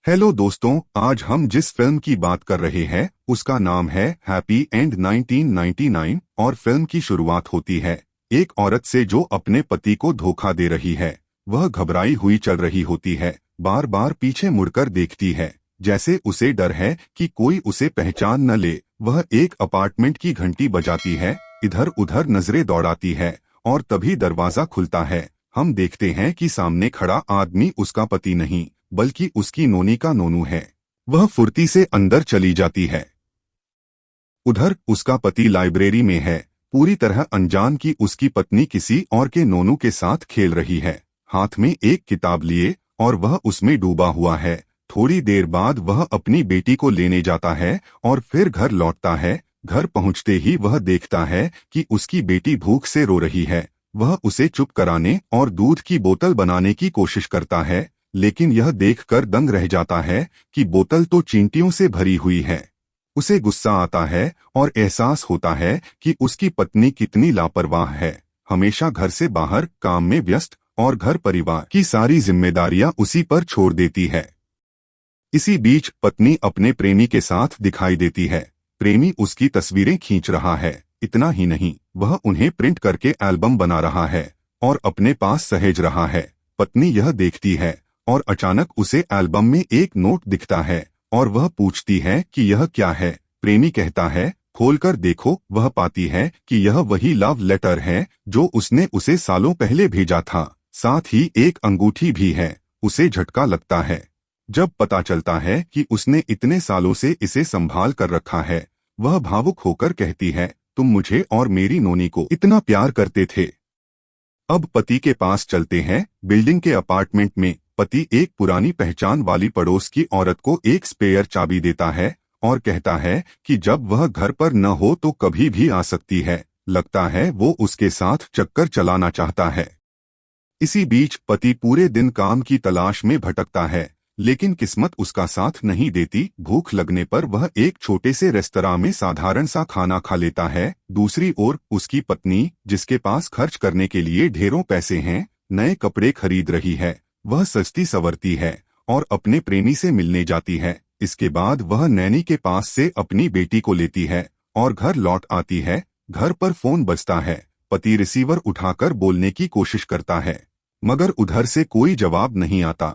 Hello दोस्तों, आज हम जिस फिल्म की बात कर रहे हैं उसका नाम है हैप्पी एंड 1999 और फिल्म की शुरुआत होती है एक औरत से जो अपने पति को धोखा दे रही है। वह घबराई हुई चल रही होती है, बार बार पीछे मुड़कर देखती है, जैसे उसे डर है कि कोई उसे पहचान न ले। वह एक अपार्टमेंट की घंटी बजाती है, इधर उधर नजरें दौड़ाती है और तभी दरवाजा खुलता है। हम देखते हैं कि सामने खड़ा आदमी उसका पति नहीं बल्कि उसकी नोनी का नोनू है। वह फुर्ती से अंदर चली जाती है। उधर उसका पति लाइब्रेरी में है, पूरी तरह अनजान कि उसकी पत्नी किसी और के नोनू के साथ खेल रही है, हाथ में एक किताब लिए, और वह उसमें डूबा हुआ है। थोड़ी देर बाद वह अपनी बेटी को लेने जाता है और फिर घर लौटता है। घर पहुंचते ही वह देखता है कि उसकी बेटी भूख से रो रही है। वह उसे चुप कराने और दूध की बोतल बनाने की कोशिश करता है, लेकिन यह देखकर दंग रह जाता है कि बोतल तो चींटियों से भरी हुई है। उसे गुस्सा आता है और एहसास होता है कि उसकी पत्नी कितनी लापरवाह है, हमेशा घर से बाहर काम में व्यस्त और घर परिवार की सारी जिम्मेदारियां उसी पर छोड़ देती है। इसी बीच पत्नी अपने प्रेमी के साथ दिखाई देती है। प्रेमी उसकी तस्वीरें खींच रहा है, इतना ही नहीं, वह उन्हें प्रिंट करके एल्बम बना रहा है और अपने पास सहेज रहा है। पत्नी यह देखती है और अचानक उसे एल्बम में एक नोट दिखता है और वह पूछती है कि यह क्या है। प्रेमी कहता है, खोलकर देखो। वह पाती है कि यह वही लव लेटर है जो उसने उसे सालों पहले भेजा था, साथ ही एक अंगूठी भी है। उसे झटका लगता है जब पता चलता है कि उसने इतने सालों से इसे संभाल कर रखा है। वह भावुक होकर कहती है, तुम मुझे और मेरी नोनी को इतना प्यार करते थे। अब पति के पास चलते हैं। बिल्डिंग के अपार्टमेंट में पति एक पुरानी पहचान वाली पड़ोस की औरत को एक स्पेयर चाबी देता है और कहता है कि जब वह घर पर न हो तो कभी भी आ सकती है। लगता है वो उसके साथ चक्कर चलाना चाहता है। इसी बीच पति पूरे दिन काम की तलाश में भटकता है, लेकिन किस्मत उसका साथ नहीं देती। भूख लगने पर वह एक छोटे से रेस्तरां में साधारण सा खाना खा लेता है। दूसरी ओर उसकी पत्नी, जिसके पास खर्च करने के लिए ढेरों पैसे हैं, नए कपड़े खरीद रही है। वह सजती संवरती है और अपने प्रेमी से मिलने जाती है। इसके बाद वह नैनी के पास से अपनी बेटी को लेती है और घर लौट आती है। घर पर फोन बजता है। पति रिसीवर उठाकर बोलने की कोशिश करता है, मगर उधर से कोई जवाब नहीं आता।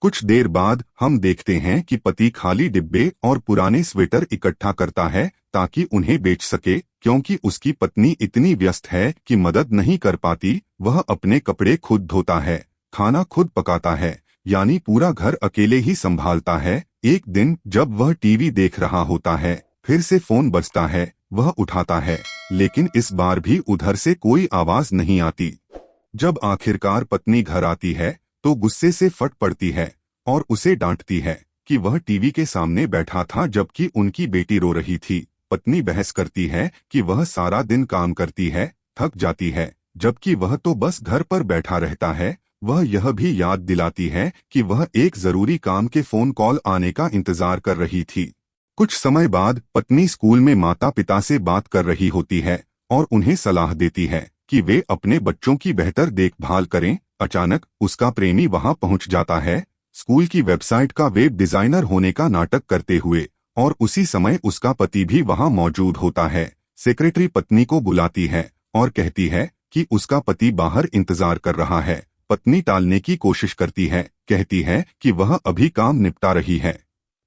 कुछ देर बाद हम देखते हैं कि पति खाली डिब्बे और पुराने स्वेटर इकट्ठा करता है ताकि उन्हें बेच सके, क्योंकि उसकी पत्नी इतनी व्यस्त है कि मदद नहीं कर पाती। वह अपने कपड़े खुद धोता है, खाना खुद पकाता है, यानी पूरा घर अकेले ही संभालता है। एक दिन जब वह टीवी देख रहा होता है, फिर से फोन बजता है। वह उठाता है, लेकिन इस बार भी उधर से कोई आवाज नहीं आती। जब आखिरकार पत्नी घर आती है तो गुस्से से फट पड़ती है और उसे डांटती है कि वह टीवी के सामने बैठा था जबकि उनकी बेटी रो रही थी। पत्नी बहस करती है कि वह सारा दिन काम करती है, थक जाती है, जबकि वह तो बस घर पर बैठा रहता है। वह यह भी याद दिलाती है कि वह एक जरूरी काम के फोन कॉल आने का इंतजार कर रही थी। कुछ समय बाद पत्नी स्कूल में माता पिता से बात कर रही होती है और उन्हें सलाह देती है कि वे अपने बच्चों की बेहतर देखभाल करें। अचानक उसका प्रेमी वहां पहुंच जाता है, स्कूल की वेबसाइट का वेब डिजाइनर होने का नाटक करते हुए, और उसी समय उसका पति भी वहां मौजूद होता है। सेक्रेटरी पत्नी को बुलाती है और कहती है कि उसका पति बाहर इंतजार कर रहा है। पत्नी टालने की कोशिश करती है, कहती है कि वह अभी काम निपटा रही है,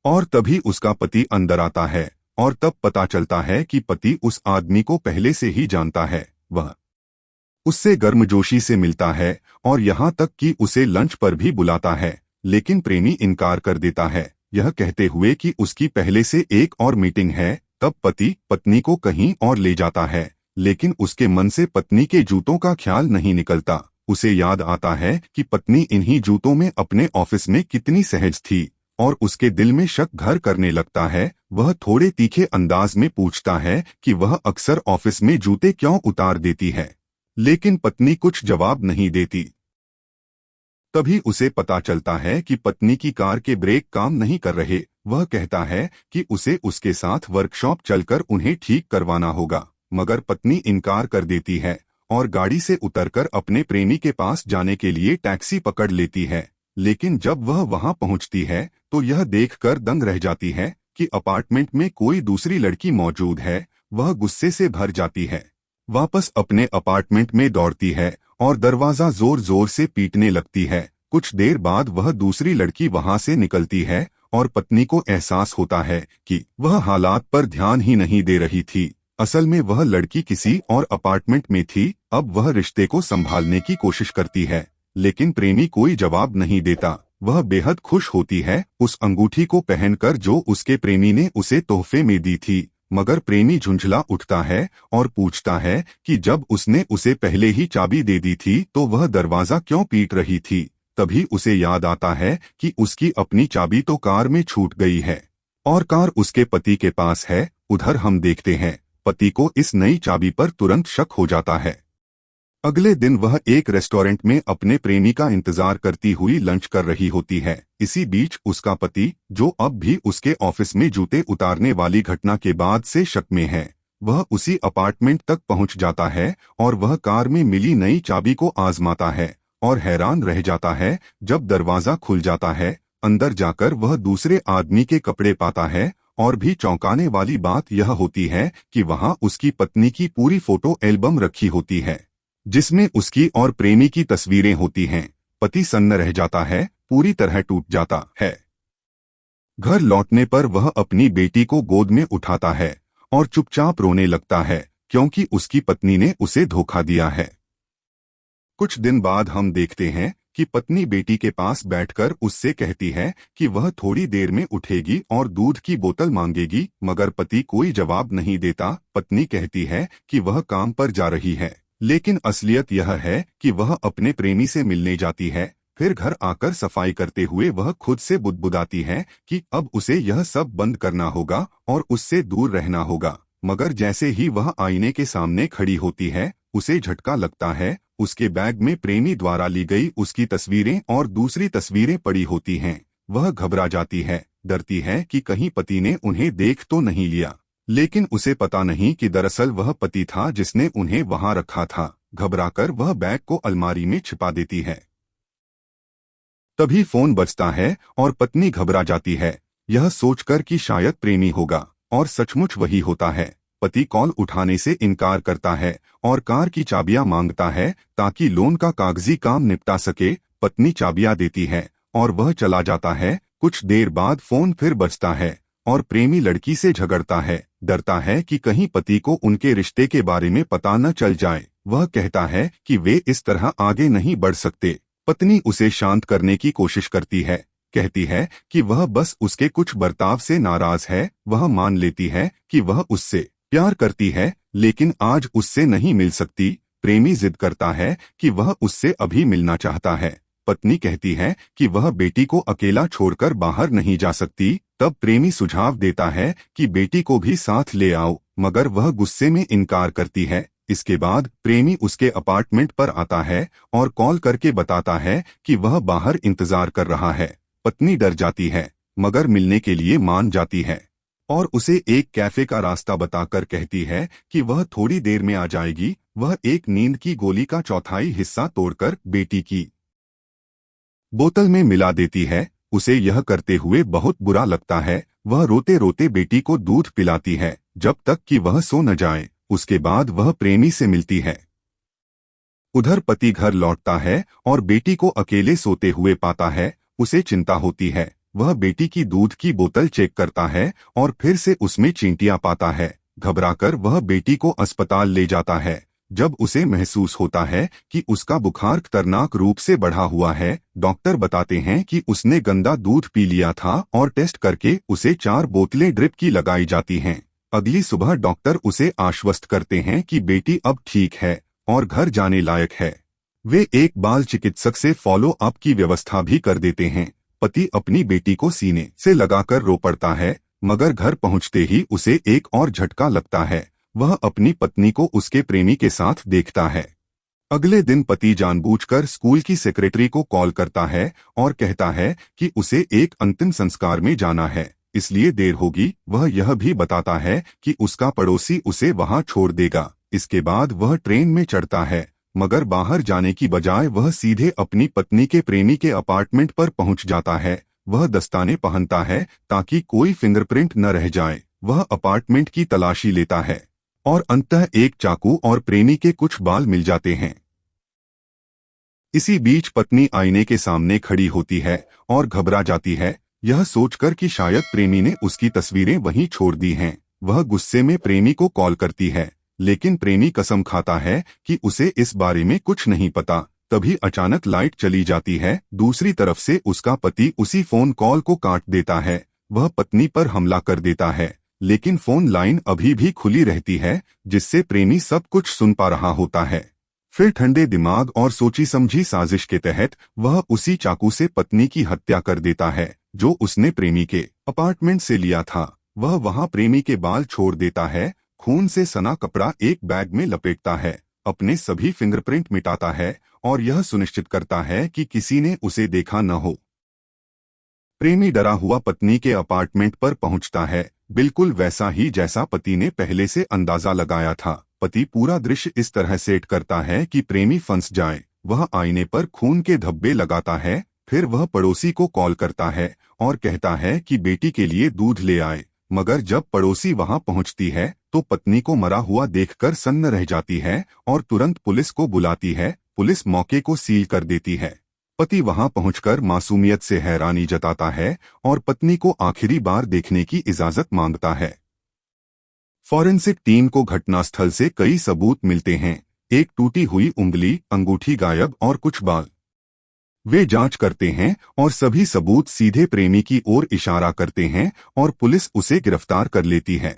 और तभी उसका पति अंदर आता है और तब पता चलता है कि पति उस आदमी को पहले से ही जानता है। वह उससे गर्मजोशी से मिलता है और यहाँ तक कि उसे लंच पर भी बुलाता है, लेकिन प्रेमी इनकार कर देता है, यह कहते हुए कि उसकी पहले से एक और मीटिंग है। तब पति पत्नी को कहीं और ले जाता है, लेकिन उसके मन से पत्नी के जूतों का ख्याल नहीं निकलता। उसे याद आता है कि पत्नी इन्हीं जूतों में अपने ऑफिस में कितनी सहज थी और उसके दिल में शक घर करने लगता है। वह थोड़े तीखे अंदाज में पूछता है कि वह अक्सर ऑफिस में जूते क्यों उतार देती है, लेकिन पत्नी कुछ जवाब नहीं देती। तभी उसे पता चलता है कि पत्नी की कार के ब्रेक काम नहीं कर रहे। वह कहता है कि उसे उसके साथ वर्कशॉप चलकर उन्हें ठीक करवाना होगा, मगर पत्नी इनकार कर देती है और गाड़ी से उतरकर अपने प्रेमी के पास जाने के लिए टैक्सी पकड़ लेती है। लेकिन जब वह वहां पहुंचती है तो यह देखकर दंग रह जाती है कि अपार्टमेंट में कोई दूसरी लड़की मौजूद है। वह गुस्से से भर जाती है, वापस अपने अपार्टमेंट में दौड़ती है और दरवाजा जोर जोर से पीटने लगती है। कुछ देर बाद वह दूसरी लड़की वहां से निकलती है और पत्नी को एहसास होता है कि वह हालात पर ध्यान ही नहीं दे रही थी। असल में वह लड़की किसी और अपार्टमेंट में थी। अब वह रिश्ते को संभालने की कोशिश करती है, लेकिन प्रेमी कोई जवाब नहीं देता। वह बेहद खुश होती है उस अंगूठी को पहनकर जो उसके प्रेमी ने उसे तोहफे में दी थी, मगर प्रेमी झुंझला उठता है और पूछता है कि जब उसने उसे पहले ही चाबी दे दी थी तो वह दरवाजा क्यों पीट रही थी। तभी उसे याद आता है कि उसकी अपनी चाबी तो कार में छूट गई है और कार उसके पति के पास है। उधर हम देखते हैं पति को इस नई चाबी पर तुरंत शक हो जाता है। अगले दिन वह एक रेस्टोरेंट में अपने प्रेमी का इंतजार करती हुई लंच कर रही होती है। इसी बीच उसका पति, जो अब भी उसके ऑफिस में जूते उतारने वाली घटना के बाद से शक में है, वह उसी अपार्टमेंट तक पहुंच जाता है और वह कार में मिली नई चाबी को आजमाता है और हैरान रह जाता है जब दरवाजा खुल जाता है। अंदर जाकर वह दूसरे आदमी के कपड़े पाता है और भी चौंकाने वाली बात यह होती है कि वहां उसकी पत्नी की पूरी फोटो एल्बम रखी होती है, जिसमें उसकी और प्रेमी की तस्वीरें होती हैं। पति सन्न रह जाता है, पूरी तरह टूट जाता है। घर लौटने पर वह अपनी बेटी को गोद में उठाता है और चुपचाप रोने लगता है क्योंकि उसकी पत्नी ने उसे धोखा दिया है। कुछ दिन बाद हम देखते हैं कि पत्नी बेटी के पास बैठकर उससे कहती है कि वह थोड़ी देर में उठेगी और दूध की बोतल मांगेगी, मगर पति कोई जवाब नहीं देता। पत्नी कहती है कि वह काम पर जा रही है, लेकिन असलियत यह है कि वह अपने प्रेमी से मिलने जाती है। फिर घर आकर सफाई करते हुए वह खुद से बुदबुदाती है कि अब उसे यह सब बंद करना होगा और उससे दूर रहना होगा। मगर जैसे ही वह आईने के सामने खड़ी होती है, उसे झटका लगता है। उसके बैग में प्रेमी द्वारा ली गई उसकी तस्वीरें और दूसरी तस्वीरें पड़ी होती हैं। वह घबरा जाती है, डरती है कि कहीं पति ने उन्हें देख तो नहीं लिया, लेकिन उसे पता नहीं कि दरअसल वह पति था जिसने उन्हें वहां रखा था। घबराकर वह बैग को अलमारी में छिपा देती है। तभी फोन बजता है और पत्नी घबरा जाती है, यह सोचकर कि शायद प्रेमी होगा, और सचमुच वही होता है। पति कॉल उठाने से इनकार करता है और कार की चाबियां मांगता है ताकि लोन का कागजी काम निपटा सके। पत्नी चाबियां देती है और वह चला जाता है। कुछ देर बाद फोन फिर बजता है और प्रेमी लड़की से झगड़ता है, डरता है कि कहीं पति को उनके रिश्ते के बारे में पता न चल जाए। वह कहता है कि वे इस तरह आगे नहीं बढ़ सकते। पत्नी उसे शांत करने की कोशिश करती है, कहती है कि वह बस उसके कुछ बर्ताव से नाराज है। वह मान लेती है कि वह उससे प्यार करती है, लेकिन आज उससे नहीं मिल सकती। प्रेमी जिद करता है कि वह उससे अभी मिलना चाहता है। पत्नी कहती है कि वह बेटी को अकेला छोड़कर बाहर नहीं जा सकती। तब प्रेमी सुझाव देता है कि बेटी को भी साथ ले आओ, मगर वह गुस्से में इनकार करती है। इसके बाद प्रेमी उसके अपार्टमेंट पर आता है और कॉल करके बताता है कि वह बाहर इंतजार कर रहा है। पत्नी डर जाती है, मगर मिलने के लिए मान जाती है और उसे एक कैफे का रास्ता बताकर कहती है कि वह थोड़ी देर में आ जाएगी। वह एक नींद की गोली का चौथाई हिस्सा तोड़कर बेटी की बोतल में मिला देती है। उसे यह करते हुए बहुत बुरा लगता है। वह रोते रोते बेटी को दूध पिलाती है जब तक कि वह सो न जाए। उसके बाद वह प्रेमी से मिलती है। उधर पति घर लौटता है और बेटी को अकेले सोते हुए पाता है। उसे चिंता होती है। वह बेटी की दूध की बोतल चेक करता है और फिर से उसमें चींटियां पाता है। घबराकर वह बेटी को अस्पताल ले जाता है। जब उसे महसूस होता है कि उसका बुखार खतरनाक रूप से बढ़ा हुआ है, डॉक्टर बताते हैं कि उसने गंदा दूध पी लिया था और टेस्ट करके उसे 4 बोतलें ड्रिप की लगाई जाती हैं। अगली सुबह डॉक्टर उसे आश्वस्त करते हैं कि बेटी अब ठीक है और घर जाने लायक है। वे एक बाल चिकित्सक से फॉलो अप की व्यवस्था भी कर देते हैं। पति अपनी बेटी को सीने से लगाकर रो पड़ता है, मगर घर पहुंचते ही उसे एक और झटका लगता है। वह अपनी पत्नी को उसके प्रेमी के साथ देखता है। अगले दिन पति जानबूझकर स्कूल की सेक्रेटरी को कॉल करता है और कहता है कि उसे एक अंतिम संस्कार में जाना है, इसलिए देर होगी। वह यह भी बताता है कि उसका पड़ोसी उसे वहां छोड़ देगा। इसके बाद वह ट्रेन में चढ़ता है। मगर बाहर जाने की बजाय वह सीधे अपनी पत्नी के प्रेमी के अपार्टमेंट पर पहुंच जाता है। वह दस्ताने पहनता है ताकि कोई फिंगरप्रिंट न रह जाए। वह अपार्टमेंट की तलाशी लेता है और अंततः एक चाकू और प्रेमी के कुछ बाल मिल जाते हैं। इसी बीच पत्नी आईने के सामने खड़ी होती है और घबरा जाती है, यह सोचकर कि शायद प्रेमी ने उसकी तस्वीरें वहीं छोड़ दी हैं। वह गुस्से में प्रेमी को कॉल करती है, लेकिन प्रेमी कसम खाता है कि उसे इस बारे में कुछ नहीं पता। तभी अचानक लाइट चली जाती है। दूसरी तरफ से उसका पति उसी फोन कॉल को काट देता है। वह पत्नी पर हमला कर देता है, लेकिन फोन लाइन अभी भी खुली रहती है, जिससे प्रेमी सब कुछ सुन पा रहा होता है। फिर ठंडे दिमाग और सोची समझी साजिश के तहत वह उसी चाकू से पत्नी की हत्या कर देता है जो उसने प्रेमी के अपार्टमेंट से लिया था। वह वहां प्रेमी के बाल छोड़ देता है, खून से सना कपड़ा एक बैग में लपेटता है, अपने सभी फिंगरप्रिंट मिटाता है और यह सुनिश्चित करता है कि किसी ने उसे देखा न हो। प्रेमी डरा हुआ पत्नी के अपार्टमेंट पर पहुंचता है, बिल्कुल वैसा ही जैसा पति ने पहले से अंदाजा लगाया था। पति पूरा दृश्य इस तरह सेट करता है कि प्रेमी फंस जाए। वह आईने पर खून के धब्बे लगाता है, फिर वह पड़ोसी को कॉल करता है और कहता है कि बेटी के लिए दूध ले आए। मगर जब पड़ोसी वहां पहुंचती है तो पत्नी को मरा हुआ देखकर सन्न रह जाती है और तुरंत पुलिस को बुलाती है। पुलिस मौके को सील कर देती है। पति वहां पहुंचकर मासूमियत से हैरानी जताता है और पत्नी को आखिरी बार देखने की इजाजत मांगता है। फॉरेंसिक टीम को घटनास्थल से कई सबूत मिलते हैं, एक टूटी हुई उंगली, अंगूठी गायब और कुछ बाल। वे जांच करते हैं और सभी सबूत सीधे प्रेमी की ओर इशारा करते हैं और पुलिस उसे गिरफ्तार कर लेती है।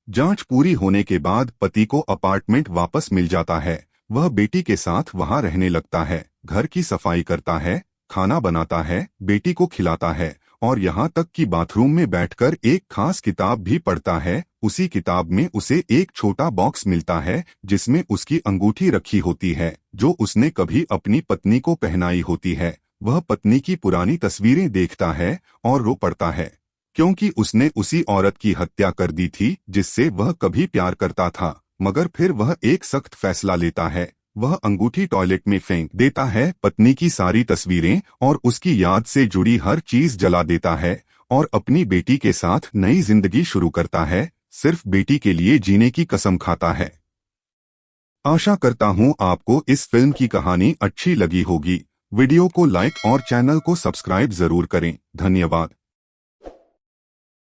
जांच पूरी होने के बाद पति को अपार्टमेंट वापस मिल जाता है। वह बेटी के साथ वहां रहने लगता है, घर की सफाई करता है, खाना बनाता है, बेटी को खिलाता है और यहाँ तक कि बाथरूम में बैठकर एक खास किताब भी पढ़ता है। उसी किताब में उसे एक छोटा बॉक्स मिलता है जिसमें उसकी अंगूठी रखी होती है जो उसने कभी अपनी पत्नी को पहनाई होती है। वह पत्नी की पुरानी तस्वीरें देखता है और रो पड़ता है, क्योंकि उसने उसी औरत की हत्या कर दी थी जिससे वह कभी प्यार करता था। मगर फिर वह एक सख्त फैसला लेता है, वह अंगूठी टॉयलेट में फेंक देता है, पत्नी की सारी तस्वीरें और उसकी याद से जुड़ी हर चीज जला देता है और अपनी बेटी के साथ नई जिंदगी शुरू करता है। सिर्फ बेटी के लिए जीने की कसम खाता है। आशा करता हूँ आपको इस फिल्म की कहानी अच्छी लगी होगी। वीडियो को लाइक और चैनल को सब्सक्राइब जरूर करें। धन्यवाद।